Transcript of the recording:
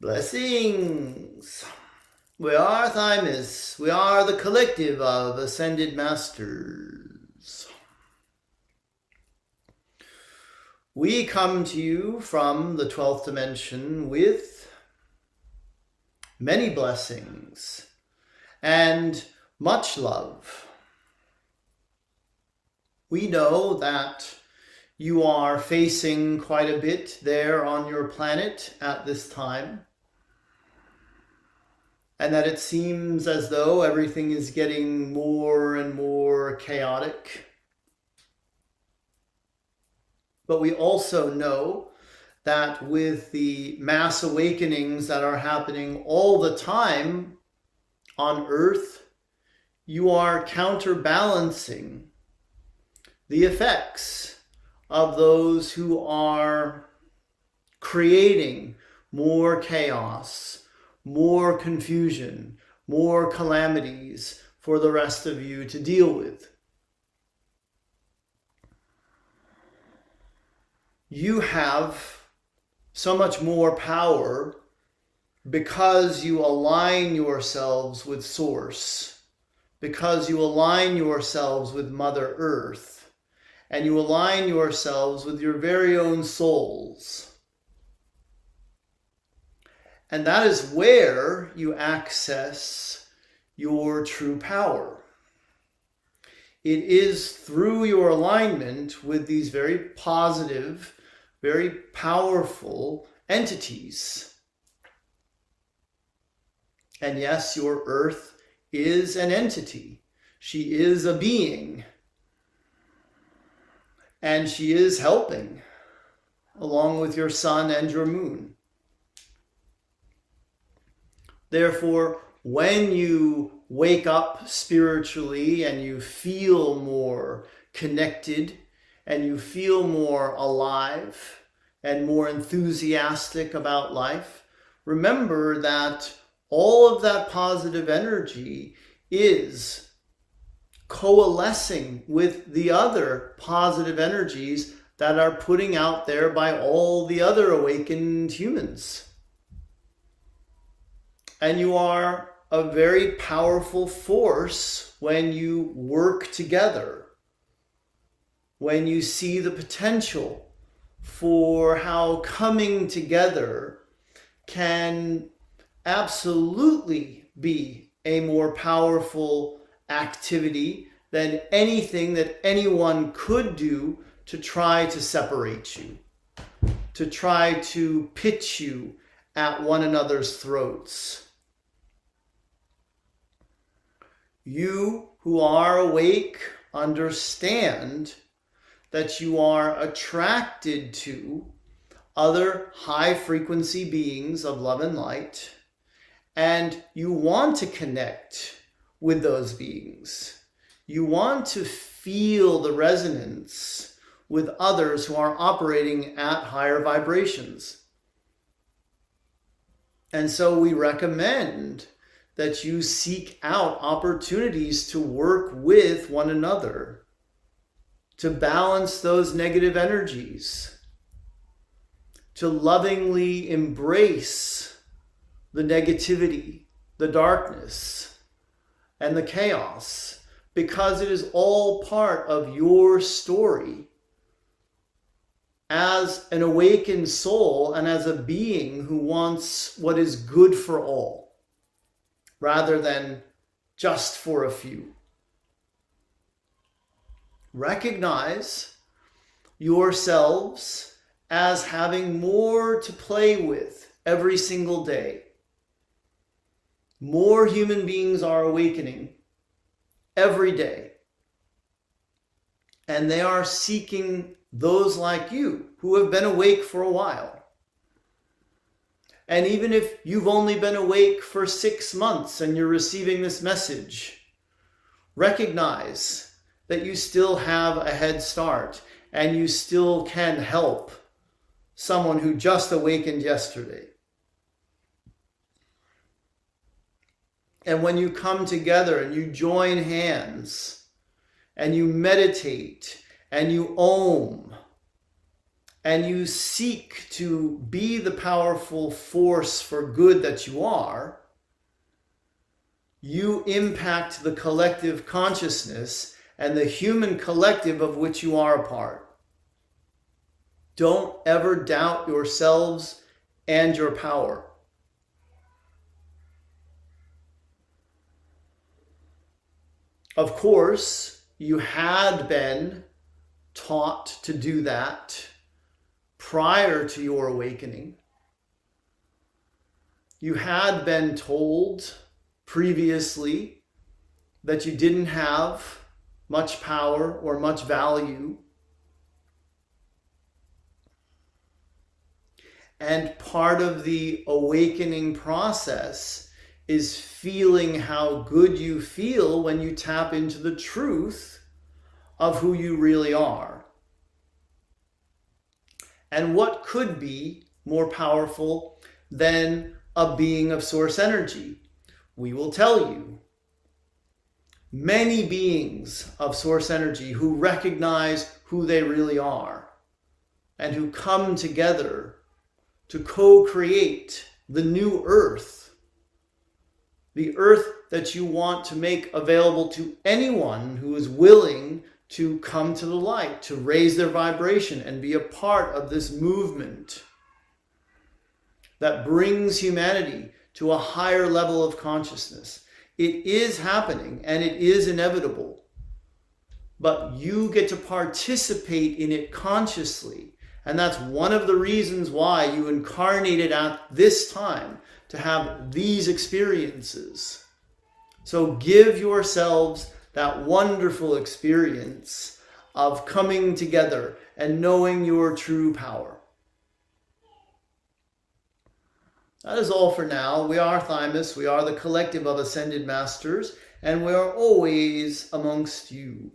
Blessings. We are Thymus. We are the collective of ascended masters. We come to you from the 12th dimension with many blessings and much love. We know that you are facing quite a bit there on your planet at this time, and that it seems as though everything is getting more and more chaotic. But we also know that with the mass awakenings that are happening all the time on Earth, you are counterbalancing the effects of those who are creating more chaos, more confusion, more calamities for the rest of you to deal with. You have so much more power because you align yourselves with Source, because you align yourselves with Mother Earth, and you align yourselves with your very own souls. And that is where you access your true power. It is through your alignment with these very positive, very powerful entities. And yes, your Earth is an entity. She is a being. And she is helping, along with your sun and your moon. Therefore, when you wake up spiritually and you feel more connected and you feel more alive and more enthusiastic about life, remember that all of that positive energy is coalescing with the other positive energies that are putting out there by all the other awakened humans. And you are a very powerful force when you work together, when you see the potential for how coming together can absolutely be a more powerful activity than anything that anyone could do to try to separate you, to try to pitch you at one another's throats. You who are awake understand that you are attracted to other high frequency beings of love and light, and you want to connect with those beings. You want to feel the resonance with others who are operating at higher vibrations. And so we recommend that you seek out opportunities to work with one another, to balance those negative energies, to lovingly embrace the negativity, the darkness, and the chaos, because it is all part of your story as an awakened soul and as a being who wants what is good for all, rather than just for a few. Recognize yourselves as having more to play with every single day. More human beings are awakening every day. And they are seeking those like you who have been awake for a while. And even if you've only been awake for 6 months and you're receiving this message, recognize that you still have a head start and you still can help someone who just awakened yesterday. And when you come together and you join hands and you meditate and you om and you seek to be the powerful force for good that you are, you impact the collective consciousness and the human collective of which you are a part. Don't ever doubt yourselves and your power. Of course, you had been taught to do that prior to your awakening. You had been told previously that you didn't have much power or much value. And part of the awakening process is feeling how good you feel when you tap into the truth of who you really are. And what could be more powerful than a being of source energy? We will tell you. Many beings of source energy who recognize who they really are and who come together to co-create the new earth, the earth that you want to make available to anyone who is willing to come to the light, to raise their vibration and be a part of this movement that brings humanity to a higher level of consciousness. It is happening and it is inevitable, but you get to participate in it consciously. And that's one of the reasons why you incarnated at this time, to have these experiences. So give yourselves that wonderful experience of coming together and knowing your true power. That is all for now. We are Thymus. We are the collective of Ascended Masters, and we are always amongst you.